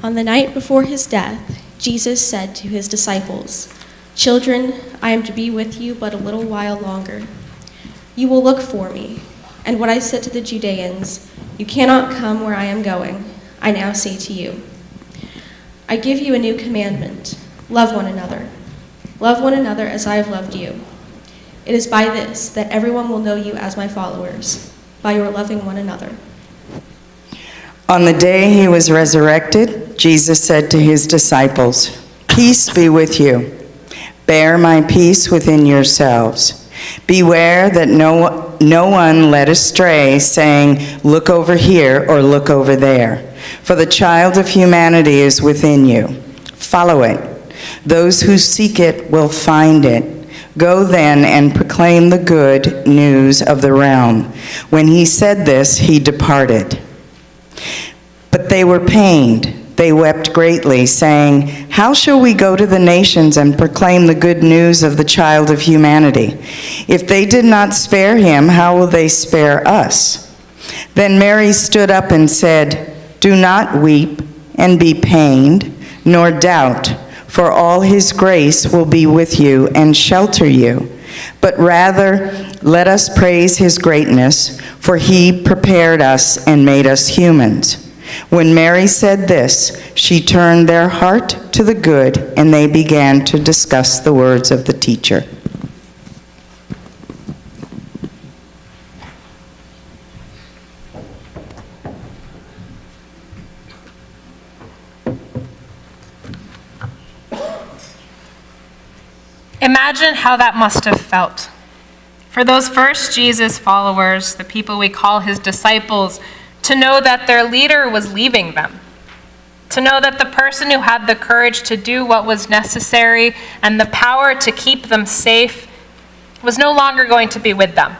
On the night before his death, Jesus said to his disciples, "Children, I am to be with you but a little while longer. You will look for me, and what I said to the Judeans, 'You cannot come where I am going,' I now say to you. I give you a new commandment. Love one another. Love one another as I have loved you. It is by this that everyone will know you as my followers, by your loving one another." On the day he was resurrected, Jesus said to his disciples, "Peace be with you. Bear my peace within yourselves. Beware that no one led astray, saying, 'Look over here,' or 'Look over there.' For the child of humanity is within you. Follow it. Those who seek it will find it. Go then and proclaim the good news of the realm." When he said this, he departed. But they were pained. They wept greatly, saying, "How shall we go to the nations and proclaim the good news of the child of humanity? If they did not spare him, how will they spare us?" Then Mary stood up and said, "Do not weep and be pained, nor doubt, for all his grace will be with you and shelter you. But rather, let us praise his greatness, for he prepared us and made us humans." When Mary said this, she turned their heart to the good, and they began to discuss the words of the teacher. Imagine how that must have felt. For those first Jesus followers, the people we call his disciples, to know that their leader was leaving them. To know that the person who had the courage to do what was necessary and the power to keep them safe was no longer going to be with them.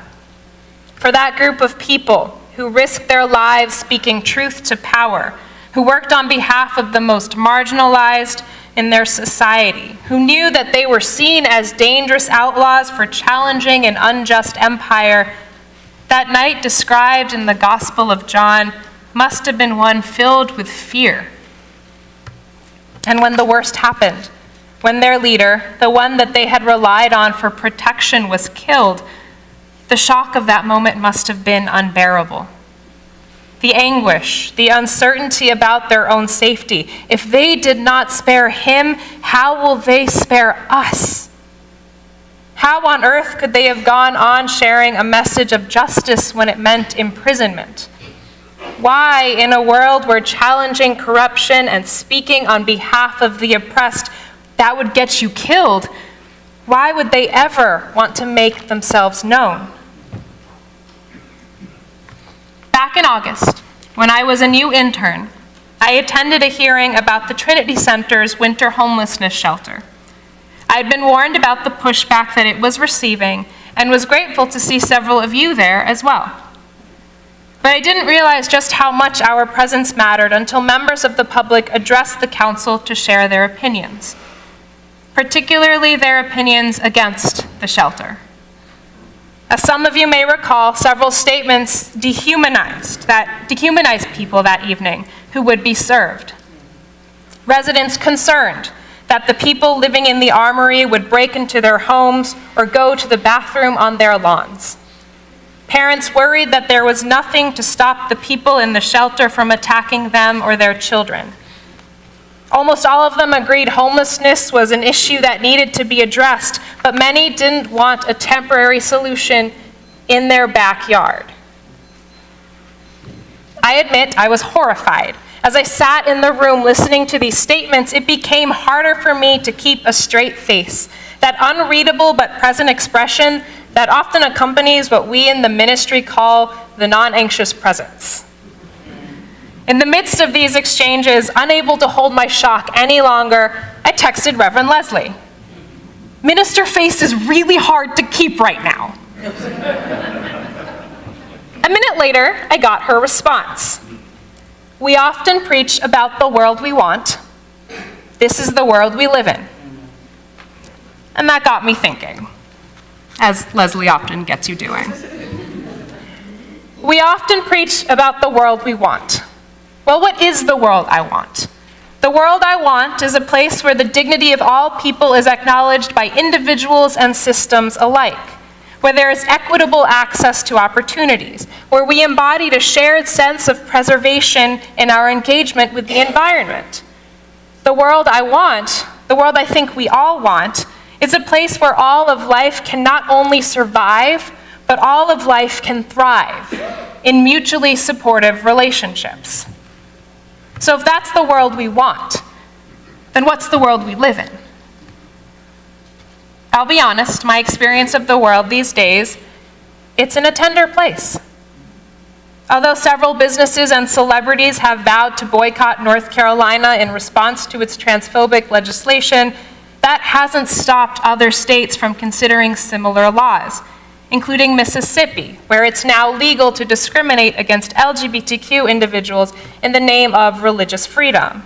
For that group of people who risked their lives speaking truth to power, who worked on behalf of the most marginalized in their society, who knew that they were seen as dangerous outlaws for challenging an unjust empire, that night described in the Gospel of John must have been one filled with fear. And when the worst happened, when their leader, the one that they had relied on for protection, was killed, the shock of that moment must have been unbearable. The anguish, the uncertainty about their own safety. If they did not spare him, how will they spare us? How on earth could they have gone on sharing a message of justice when it meant imprisonment? Why, in a world where challenging corruption and speaking on behalf of the oppressed, that would get you killed, why would they ever want to make themselves known? Back in August, when I was a new intern, I attended a hearing about the Trinity Center's winter homelessness shelter. I had been warned about the pushback that it was receiving and was grateful to see several of you there as well. But I didn't realize just how much our presence mattered until members of the public addressed the council to share their opinions, particularly their opinions against the shelter. As some of you may recall, several statements dehumanized people that evening who would be served. Residents concerned that the people living in the armory would break into their homes or go to the bathroom on their lawns. Parents worried that there was nothing to stop the people in the shelter from attacking them or their children. Almost all of them agreed homelessness was an issue that needed to be addressed, but many didn't want a temporary solution in their backyard. I admit I was horrified. As I sat in the room listening to these statements, it became harder for me to keep a straight face. That unreadable but present expression that often accompanies what we in the ministry call the non-anxious presence. In the midst of these exchanges, unable to hold my shock any longer, I texted Reverend Leslie. "Minister face is really hard to keep right now." A minute later, I got her response. "We often preach about the world we want. This is the world we live in." And that got me thinking, as Leslie often gets you doing. We often preach about the world we want. Well, what is the world I want? The world I want is a place where the dignity of all people is acknowledged by individuals and systems alike, where there is equitable access to opportunities, where we embody a shared sense of preservation in our engagement with the environment. The world I want, the world I think we all want, is a place where all of life can not only survive, but all of life can thrive in mutually supportive relationships. So if that's the world we want, then what's the world we live in? I'll be honest, my experience of the world these days, it's in a tender place. Although several businesses and celebrities have vowed to boycott North Carolina in response to its transphobic legislation, that hasn't stopped other states from considering similar laws, including Mississippi, where it's now legal to discriminate against LGBTQ individuals in the name of religious freedom.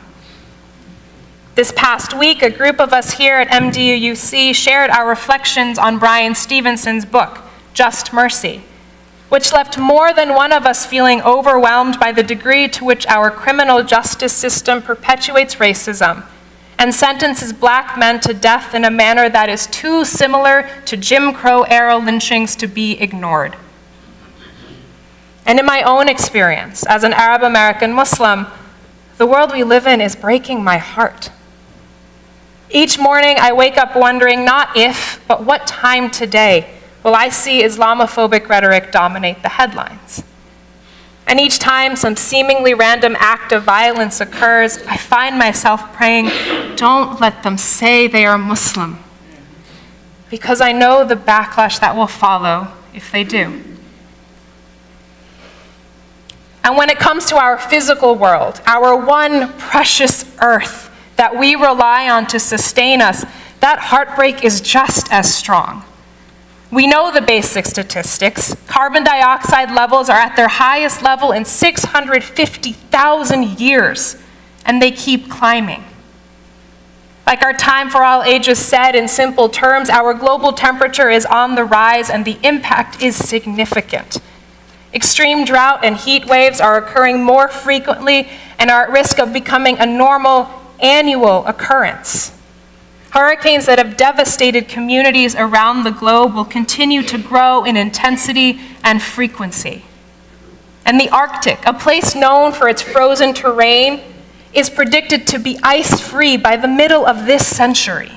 This past week, a group of us here at MDUUC shared our reflections on Brian Stevenson's book, Just Mercy, which left more than one of us feeling overwhelmed by the degree to which our criminal justice system perpetuates racism and sentences black men to death in a manner that is too similar to Jim Crow-era lynchings to be ignored. And in my own experience as an Arab American Muslim, the world we live in is breaking my heart. Each morning I wake up wondering not if, but what time today will I see Islamophobic rhetoric dominate the headlines. And each time some seemingly random act of violence occurs, I find myself praying, don't let them say they are Muslim, because I know the backlash that will follow if they do. And when it comes to our physical world, our one precious earth that we rely on to sustain us, that heartbreak is just as strong. We know the basic statistics. Carbon dioxide levels are at their highest level in 650,000 years, and they keep climbing. Like our Time for All Ages said in simple terms, our global temperature is on the rise and the impact is significant. Extreme drought and heat waves are occurring more frequently and are at risk of becoming a normal annual occurrence. Hurricanes that have devastated communities around the globe will continue to grow in intensity and frequency. And the Arctic, a place known for its frozen terrain, is predicted to be ice-free by the middle of this century.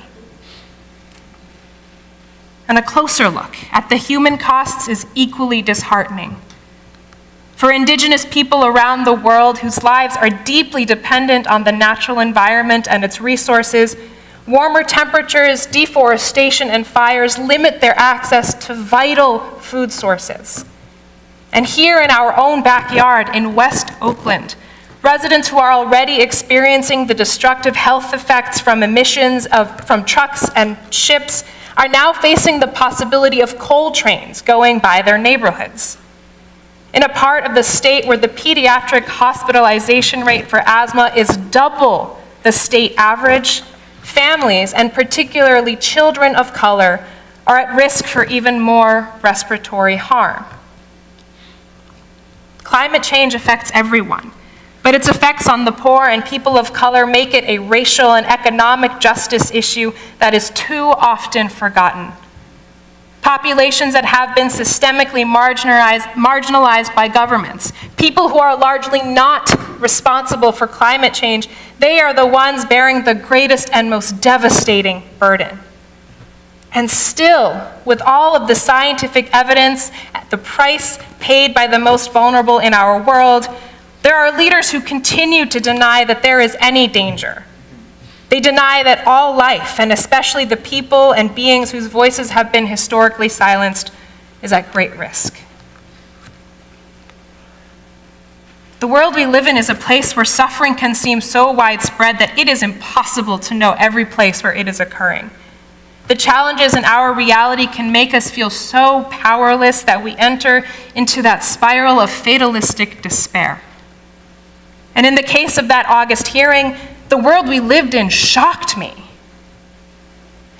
And a closer look at the human costs is equally disheartening. For Indigenous people around the world whose lives are deeply dependent on the natural environment and its resources, warmer temperatures, deforestation, and fires limit their access to vital food sources. And here in our own backyard in West Oakland, residents who are already experiencing the destructive health effects from emissions from trucks and ships are now facing the possibility of coal trains going by their neighborhoods. In a part of the state where the pediatric hospitalization rate for asthma is double the state average, families, and particularly children of color, are at risk for even more respiratory harm. Climate change affects everyone, but its effects on the poor and people of color make it a racial and economic justice issue that is too often forgotten. Populations that have been systemically marginalized by governments, people who are largely not responsible for climate change, they are the ones bearing the greatest and most devastating burden. And still, with all of the scientific evidence, at the price paid by the most vulnerable in our world, there are leaders who continue to deny that there is any danger. They deny that all life, and especially the people and beings whose voices have been historically silenced, is at great risk. The world we live in is a place where suffering can seem so widespread that it is impossible to know every place where it is occurring. The challenges in our reality can make us feel so powerless that we enter into that spiral of fatalistic despair. And in the case of that August hearing, the world we lived in shocked me.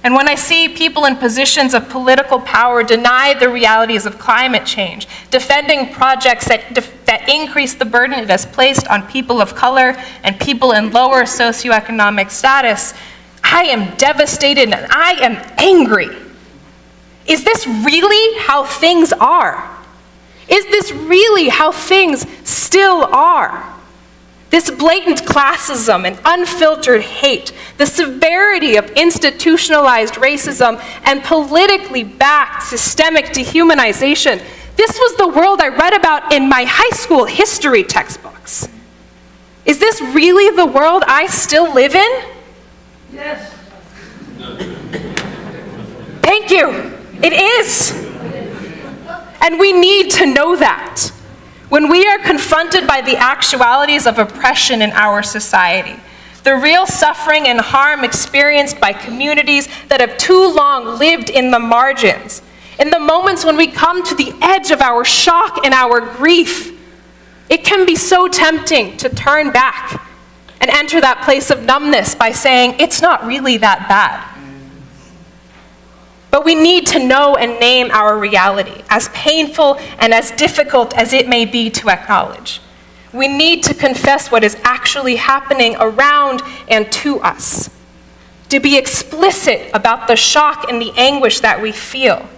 And when I see people in positions of political power deny the realities of climate change, defending projects that that increase the burden it has placed on people of color and people in lower socioeconomic status, I am devastated and I am angry. Is this really how things are? Is this really how things still are? This blatant classism and unfiltered hate, the severity of institutionalized racism and politically backed systemic dehumanization, this was the world I read about in my high school history textbooks. Is this really the world I still live in? Yes. Thank you. It is. And we need to know that. When we are confronted by the actualities of oppression in our society, the real suffering and harm experienced by communities that have too long lived in the margins, in the moments when we come to the edge of our shock and our grief, it can be so tempting to turn back and enter that place of numbness by saying, it's not really that bad. But we need to know and name our reality, as painful and as difficult as it may be to acknowledge. We need to confess what is actually happening around and to us, to be explicit about the shock and the anguish that we feel.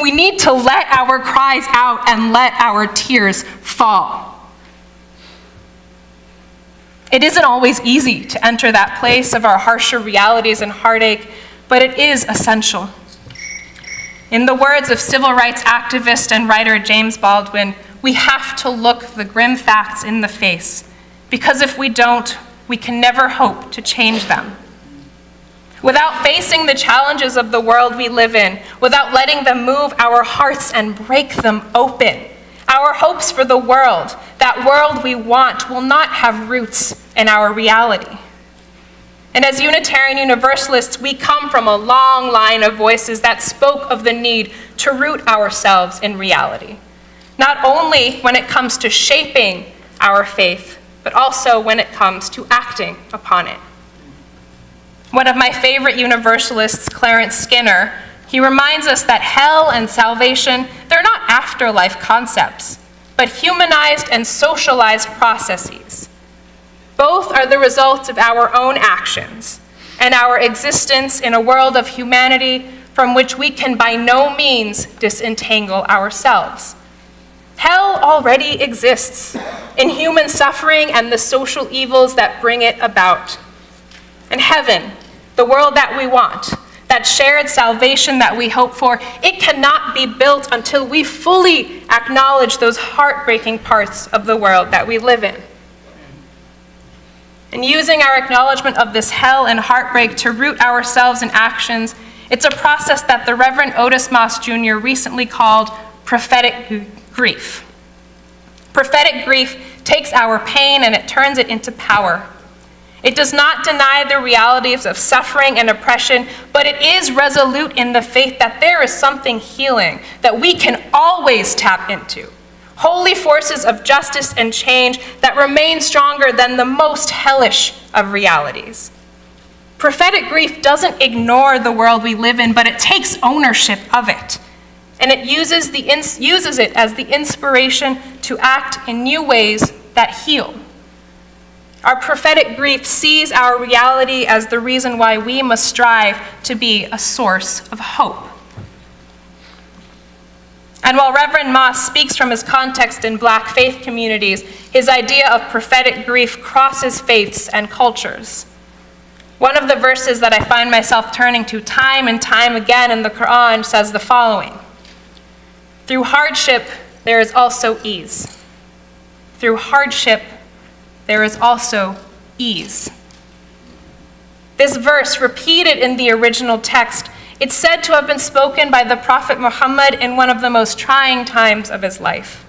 We need to let our cries out and let our tears fall. It isn't always easy to enter that place of our harsher realities and heartache, but it is essential. In the words of civil rights activist and writer James Baldwin, we have to look the grim facts in the face, because if we don't, we can never hope to change them. Without facing the challenges of the world we live in, without letting them move our hearts and break them open, our hopes for the world, that world we want, will not have roots in our reality. And as Unitarian Universalists, we come from a long line of voices that spoke of the need to root ourselves in reality, not only when it comes to shaping our faith, but also when it comes to acting upon it. One of my favorite Universalists, Clarence Skinner, he reminds us that hell and salvation, they're not afterlife concepts, but humanized and socialized processes. Both are the results of our own actions and our existence in a world of humanity from which we can by no means disentangle ourselves. Hell already exists in human suffering and the social evils that bring it about. And heaven, the world that we want, that shared salvation that we hope for, it cannot be built until we fully acknowledge those heartbreaking parts of the world that we live in. And using our acknowledgement of this hell and heartbreak to root ourselves in actions, it's a process that the Reverend Otis Moss Jr. recently called prophetic grief. Prophetic grief takes our pain and it turns it into power. It does not deny the realities of suffering and oppression, but it is resolute in the faith that there is something healing that we can always tap into. Holy forces of justice and change that remain stronger than the most hellish of realities. Prophetic grief doesn't ignore the world we live in, but it takes ownership of it. And it uses it as the inspiration to act in new ways that heal. Our prophetic grief sees our reality as the reason why we must strive to be a source of hope. And while Reverend Moss speaks from his context in Black faith communities, his idea of prophetic grief crosses faiths and cultures. One of the verses that I find myself turning to time and time again in the Quran says the following: "Through hardship, there is also ease. Through hardship, there is also ease." This verse, repeated in the original text, it's said to have been spoken by the Prophet Muhammad in one of the most trying times of his life.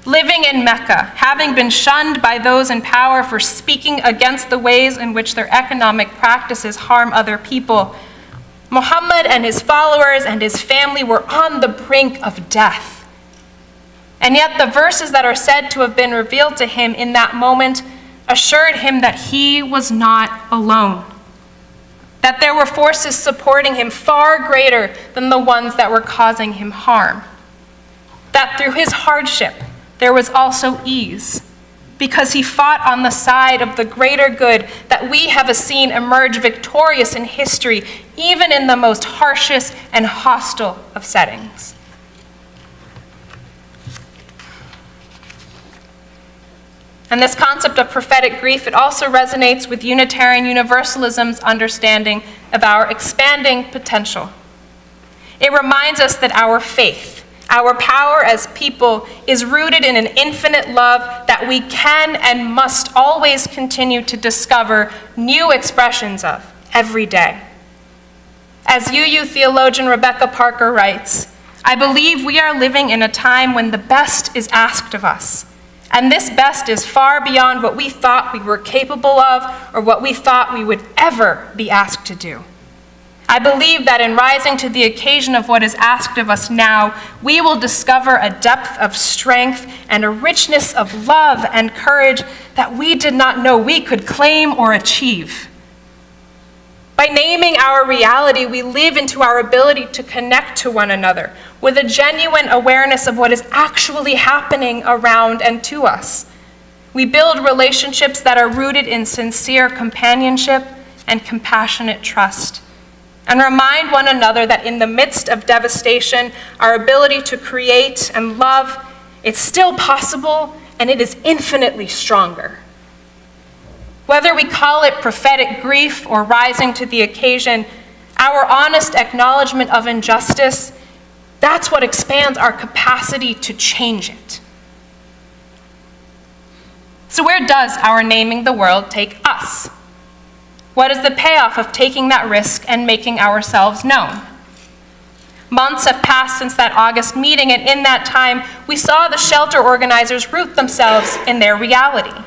Living in Mecca, having been shunned by those in power for speaking against the ways in which their economic practices harm other people, Muhammad and his followers and his family were on the brink of death. And yet the verses that are said to have been revealed to him in that moment assured him that he was not alone, that there were forces supporting him far greater than the ones that were causing him harm, that through his hardship, there was also ease, because he fought on the side of the greater good that we have seen emerge victorious in history, even in the most harshest and hostile of settings. And this concept of prophetic grief, it also resonates with Unitarian Universalism's understanding of our expanding potential. It reminds us that our faith, our power as people, is rooted in an infinite love that we can and must always continue to discover new expressions of every day. As UU theologian Rebecca Parker writes, "I believe we are living in a time when the best is asked of us. And this best is far beyond what we thought we were capable of or what we thought we would ever be asked to do. I believe that in rising to the occasion of what is asked of us now, we will discover a depth of strength and a richness of love and courage that we did not know we could claim or achieve. By naming our reality, we live into our ability to connect to one another with a genuine awareness of what is actually happening around and to us. We build relationships that are rooted in sincere companionship and compassionate trust, and remind one another that in the midst of devastation, our ability to create and love, it's still possible and it is infinitely stronger. Whether we call it prophetic grief or rising to the occasion, our honest acknowledgement of injustice, that's what expands our capacity to change it. So where does our naming the world take us? What is the payoff of taking that risk and making ourselves known? Months have passed since that August meeting, and in that time, we saw the shelter organizers root themselves in their reality.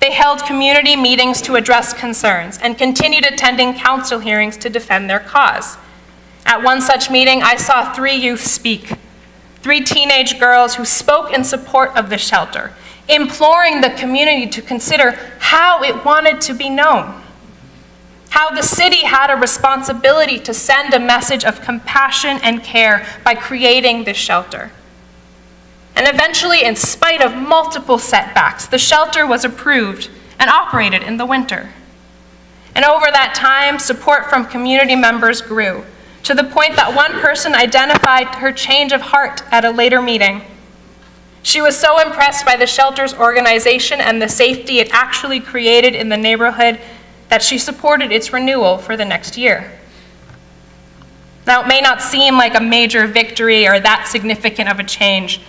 They held community meetings to address concerns and continued attending council hearings to defend their cause. At one such meeting, I saw 3 youth speak, 3 teenage girls who spoke in support of the shelter, imploring the community to consider how it wanted to be known, how the city had a responsibility to send a message of compassion and care by creating this shelter. And eventually, in spite of multiple setbacks, the shelter was approved and operated in the winter. And over that time, support from community members grew, to the point that one person identified her change of heart at a later meeting. She was so impressed by the shelter's organization and the safety it actually created in the neighborhood that she supported its renewal for the next year. Now, it may not seem like a major victory or that significant of a change.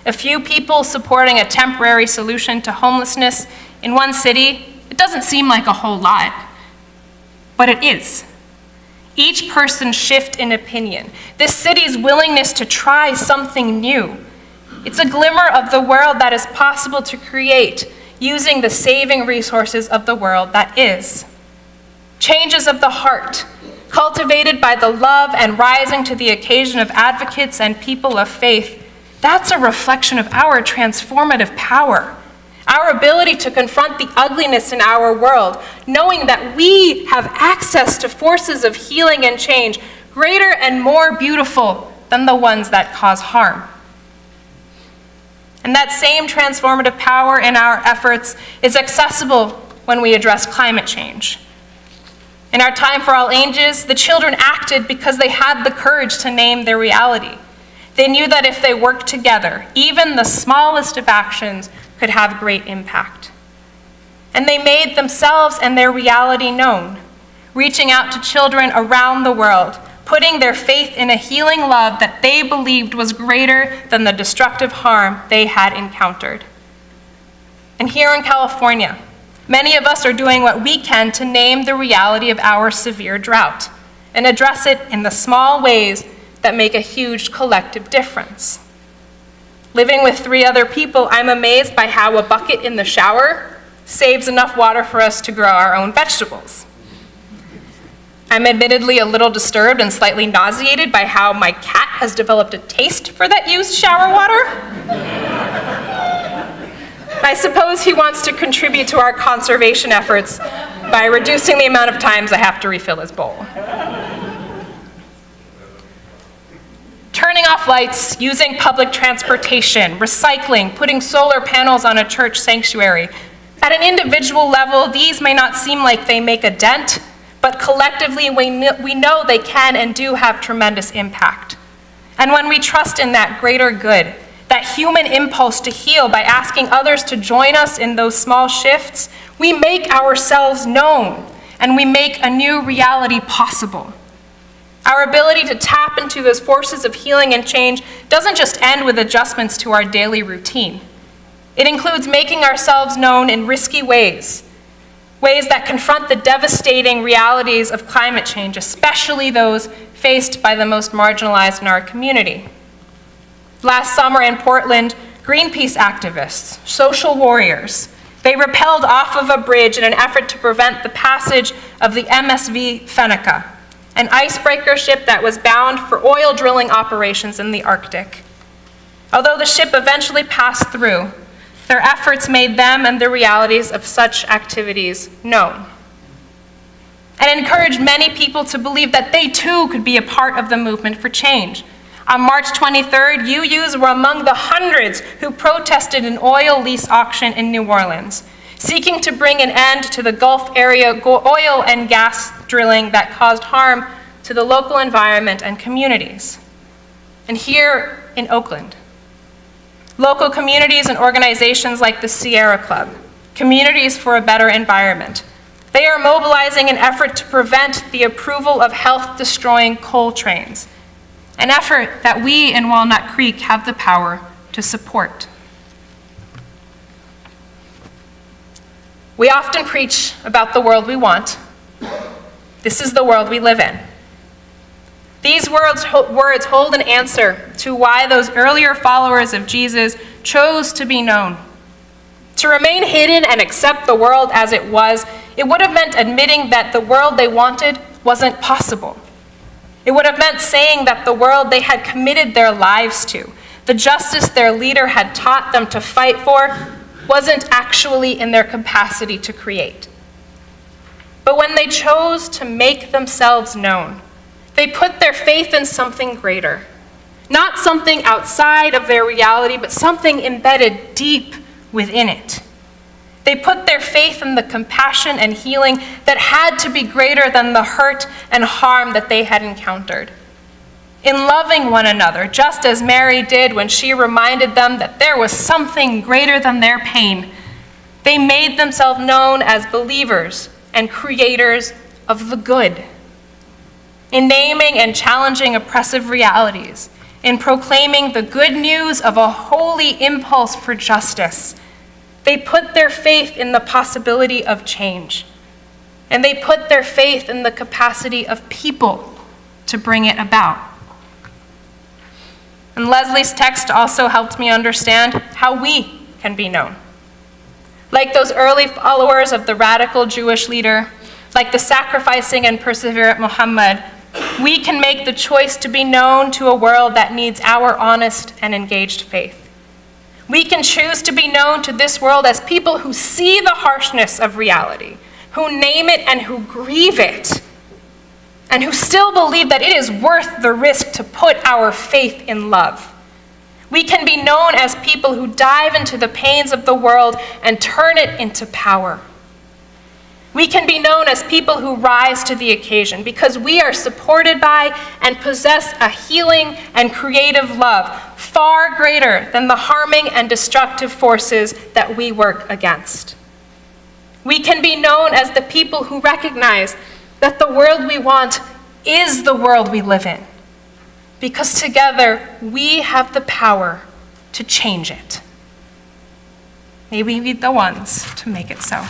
A few people supporting a temporary solution to homelessness in one city, it doesn't seem like a whole lot, but it is. Each person's shift in opinion, this city's willingness to try something new, it's a glimmer of the world that is possible to create using the saving resources of the world that is. Changes of the heart, cultivated by the love and rising to the occasion of advocates and people of faith, that's a reflection of our transformative power, our ability to confront the ugliness in our world, knowing that we have access to forces of healing and change greater and more beautiful than the ones that cause harm. And that same transformative power in our efforts is accessible when we address climate change. In our Time for All Ages, the children acted because they had the courage to name their reality. They knew that if they worked together, even the smallest of actions could have great impact. And they made themselves and their reality known, reaching out to children around the world, putting their faith in a healing love that they believed was greater than the destructive harm they had encountered. And here in California, many of us are doing what we can to name the reality of our severe drought and address it in the small ways that make a huge collective difference. Living with 3 other people, I'm amazed by how a bucket in the shower saves enough water for us to grow our own vegetables. I'm admittedly a little disturbed and slightly nauseated by how my cat has developed a taste for that used shower water. I suppose he wants to contribute to our conservation efforts by reducing the amount of times I have to refill his bowl. Turning turning off lights, using public transportation, recycling, putting solar panels on a church sanctuary. At an individual level, these may not seem like they make a dent, but collectively we know they can and do have tremendous impact. And when we trust in that greater good, that human impulse to heal by asking others to join us in those small shifts, we make ourselves known and we make a new reality possible. Our ability to tap into those forces of healing and change doesn't just end with adjustments to our daily routine. It includes making ourselves known in risky ways that confront the devastating realities of climate change, especially those faced by the most marginalized in our community. Last summer in Portland, Greenpeace activists, social warriors, they rappelled off of a bridge in an effort to prevent the passage of the MSV Fennica, an icebreaker ship that was bound for oil drilling operations in the Arctic. Although the ship eventually passed through, their efforts made them and the realities of such activities known, and encouraged many people to believe that they too could be a part of the movement for change. On March 23rd, UUs were among the hundreds who protested an oil lease auction in New Orleans, seeking to bring an end to the Gulf area oil and gas drilling that caused harm to the local environment and communities. And here in Oakland, local communities and organizations like the Sierra Club, Communities for a Better Environment, they are mobilizing an effort to prevent the approval of health-destroying coal trains, an effort that we in Walnut Creek have the power to support. We often preach about the world we want. This is the world we live in. These words hold an answer to why those earlier followers of Jesus chose to be known. To remain hidden and accept the world as it was, it would have meant admitting that the world they wanted wasn't possible. It would have meant saying that the world they had committed their lives to, the justice their leader had taught them to fight for, wasn't actually in their capacity to create. But when they chose to make themselves known, they put their faith in something greater, not something outside of their reality, but something embedded deep within it. They put their faith in the compassion and healing that had to be greater than the hurt and harm that they had encountered. In loving one another, just as Mary did when she reminded them that there was something greater than their pain, they made themselves known as believers and creators of the good. In naming and challenging oppressive realities, in proclaiming the good news of a holy impulse for justice, they put their faith in the possibility of change, and they put their faith in the capacity of people to bring it about. And Leslie's text also helped me understand how we can be known. Like those early followers of the radical Jewish leader, like the sacrificing and perseverant Muhammad, we can make the choice to be known to a world that needs our honest and engaged faith. We can choose to be known to this world as people who see the harshness of reality, who name it and who grieve it, and who still believe that it is worth the risk to put our faith in love. We can be known as people who dive into the pains of the world and turn it into power. We can be known as people who rise to the occasion because we are supported by and possess a healing and creative love far greater than the harming and destructive forces that we work against. We can be known as the people who recognize that the world we want is the world we live in, because together we have the power to change it. May we be the ones to make it so.